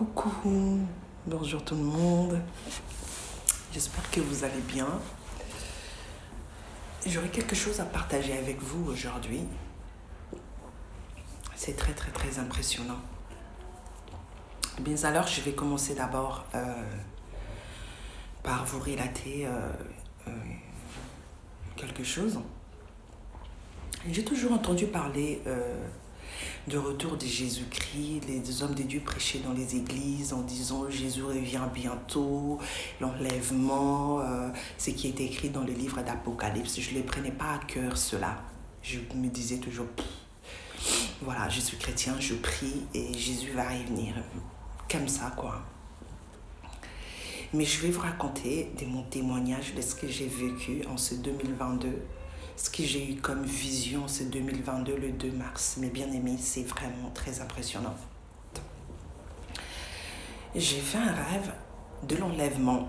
Coucou, bonjour tout le monde. J'espère que vous allez bien. J'aurai quelque chose à partager avec vous aujourd'hui. C'est très impressionnant. Bien alors, je vais commencer d'abord par vous relater quelque chose. J'ai toujours entendu parler du retour de Jésus-Christ, les hommes de Dieu prêchaient dans les églises en disant Jésus revient bientôt, l'enlèvement, ce qui est écrit dans le livre d'Apocalypse. Je ne les prenais pas à cœur cela. Je me disais toujours, voilà, je suis chrétien, je prie et Jésus va revenir. Comme ça, quoi. Mais je vais vous raconter de mon témoignage de ce que j'ai vécu en ce 2022. Ce que j'ai eu comme vision ce 2022, le 2 mars. Mes bien-aimés, c'est vraiment très impressionnant. J'ai fait un rêve de l'enlèvement.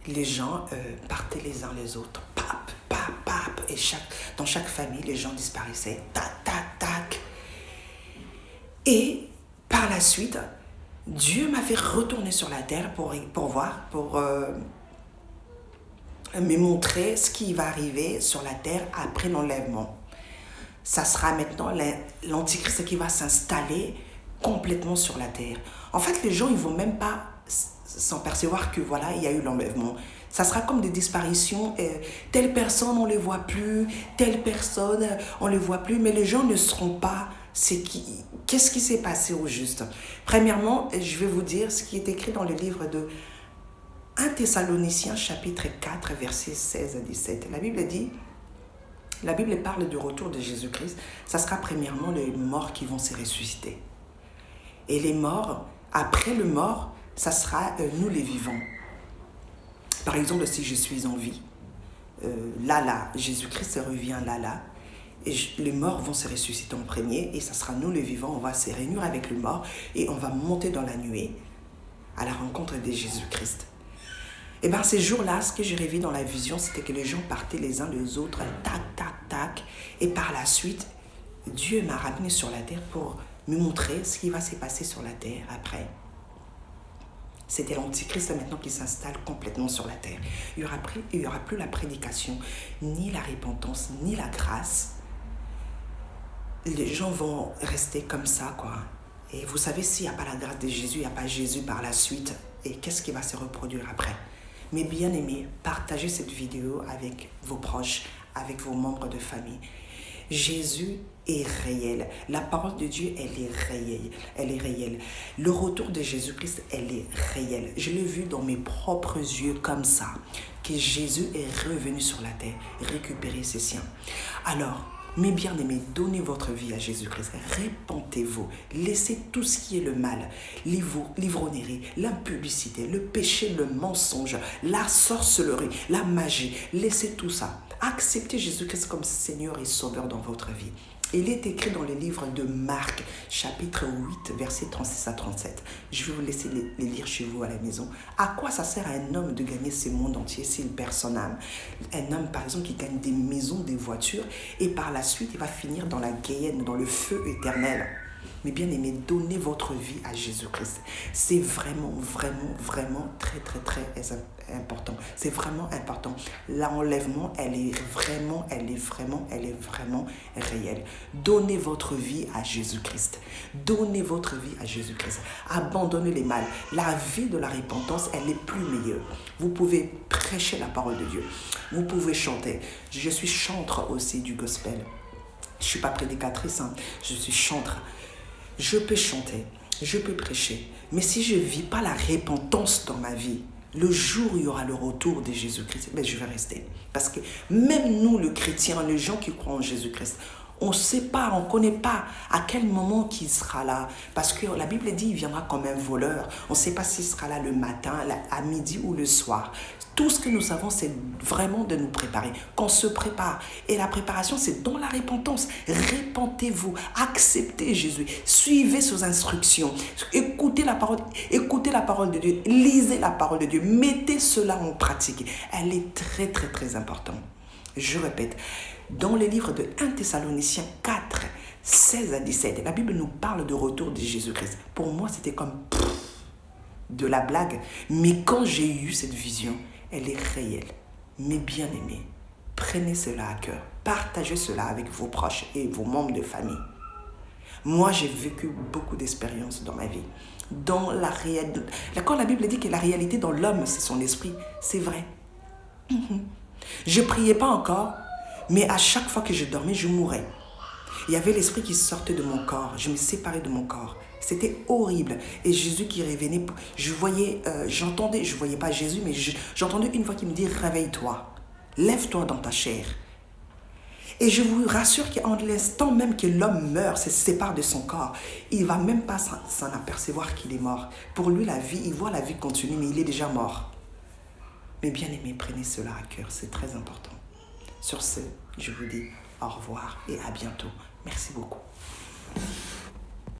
Les gens partaient les uns les autres. Pap, pap, pap. Et dans chaque famille, les gens disparaissaient. Tac, tac, tac. Et par la suite, Dieu m'a fait retourner sur la terre pour me montrer ce qui va arriver sur la terre après l'enlèvement. Ça sera maintenant l'antichrist qui va s'installer complètement sur la terre. En fait, les gens, ils ne vont même pas s'en percevoir que voilà, il y a eu l'enlèvement. Ça sera comme des disparitions. Telle personne, on ne les voit plus. Telle personne, on ne les voit plus. Mais les gens ne seront pas... Qu'est-ce qui s'est passé au juste? Premièrement, je vais vous dire ce qui est écrit dans le livre de 1 Thessaloniciens chapitre 4, versets 16 à 17. La Bible parle du retour de Jésus-Christ. Ça sera premièrement les morts qui vont se ressusciter. Et les morts, après le mort, ça sera nous les vivants. Par exemple, si je suis en vie, Jésus-Christ revient là, et les morts vont se ressusciter en premier, et ça sera nous les vivants, on va se réunir avec le mort, et on va monter dans la nuée à la rencontre de Jésus-Christ. Et bien ces jours-là, ce que j'ai rêvé dans la vision, c'était que les gens partaient les uns les autres, tac, tac, tac. Et par la suite, Dieu m'a ramené sur la terre pour me montrer ce qui va se passer sur la terre après. C'était l'antichrist maintenant qui s'installe complètement sur la terre. Il n'y aura plus la prédication, ni la repentance, ni la grâce. Les gens vont rester comme ça, quoi. Et vous savez, s'il n'y a pas la grâce de Jésus, il n'y a pas Jésus par la suite. Et qu'est-ce qui va se reproduire après? Mes bien-aimés, partagez cette vidéo avec vos proches, avec vos membres de famille. Jésus est réel. La parole de Dieu, elle est réelle. Elle est réelle. Le retour de Jésus-Christ, elle est réelle. Je l'ai vu dans mes propres yeux comme ça, que Jésus est revenu sur la terre, récupérer ses siens. Alors, mes bien-aimés, donnez votre vie à Jésus-Christ. Répentez-vous. Laissez tout ce qui est le mal, l'ivrognerie, l'impudicité, le péché, le mensonge, la sorcellerie, la magie. Laissez tout ça. Acceptez Jésus-Christ comme Seigneur et Sauveur dans votre vie. Il est écrit dans le livre de Marc, chapitre 8, versets 36 à 37. Je vais vous laisser les lire chez vous à la maison. À quoi ça sert à un homme de gagner ce monde entier s'il perd son âme? Un homme, par exemple, qui gagne des maisons, des voitures, et par la suite, il va finir dans la guéhenne, dans le feu éternel. Mais bien aimé, donnez votre vie à Jésus-Christ. C'est vraiment très important. C'est vraiment important. L'enlèvement, elle est vraiment réelle. Donnez votre vie à Jésus-Christ. Donnez votre vie à Jésus-Christ. Abandonnez les mal. La vie de la repentance, elle est plus meilleure. Vous pouvez prêcher la parole de Dieu. Vous pouvez chanter. Je suis chantre aussi du gospel. Je ne suis pas prédicatrice, je suis chantre. Je peux chanter, je peux prêcher, mais si je ne vis pas la repentance dans ma vie, le jour où il y aura le retour de Jésus-Christ, je vais rester. Parce que même nous, les chrétiens, les gens qui croient en Jésus-Christ, on ne sait pas, on ne connaît pas à quel moment il sera là. Parce que la Bible dit qu'il viendra comme un voleur. On ne sait pas s'il sera là le matin, à midi ou le soir. Tout ce que nous savons, c'est vraiment de nous préparer, qu'on se prépare. Et la préparation, c'est dans la repentance. Répentez-vous, acceptez Jésus, suivez ses instructions, écoutez la parole de Dieu, lisez la parole de Dieu, mettez cela en pratique. Elle est très importante. Je répète, dans le livre de 1 Thessaloniciens 4, 16 à 17. La Bible nous parle de retour de Jésus-Christ. Pour moi, c'était comme de la blague. Mais quand j'ai eu cette vision, elle est réelle. Mes bien-aimés, prenez cela à cœur. Partagez cela avec vos proches et vos membres de famille. Moi, j'ai vécu beaucoup d'expériences dans ma vie. Dans la réalité, quand la Bible dit que la réalité dans l'homme, c'est son esprit, c'est vrai. Je ne priais pas encore, mais à chaque fois que je dormais, je mourais. Il y avait l'esprit qui sortait de mon corps. Je me séparais de mon corps. C'était horrible. Et Jésus qui revenait, je ne voyais pas Jésus, mais j'entendais une voix qui me dit, réveille-toi, lève-toi dans ta chair. Et je vous rassure qu'en l'instant même que l'homme meurt, se sépare de son corps, il ne va même pas s'en apercevoir qu'il est mort. Pour lui, la vie, il voit la vie continuer, mais il est déjà mort. Mais bien aimés, prenez cela à cœur, c'est très important. Sur ce, je vous dis au revoir et à bientôt. Merci beaucoup.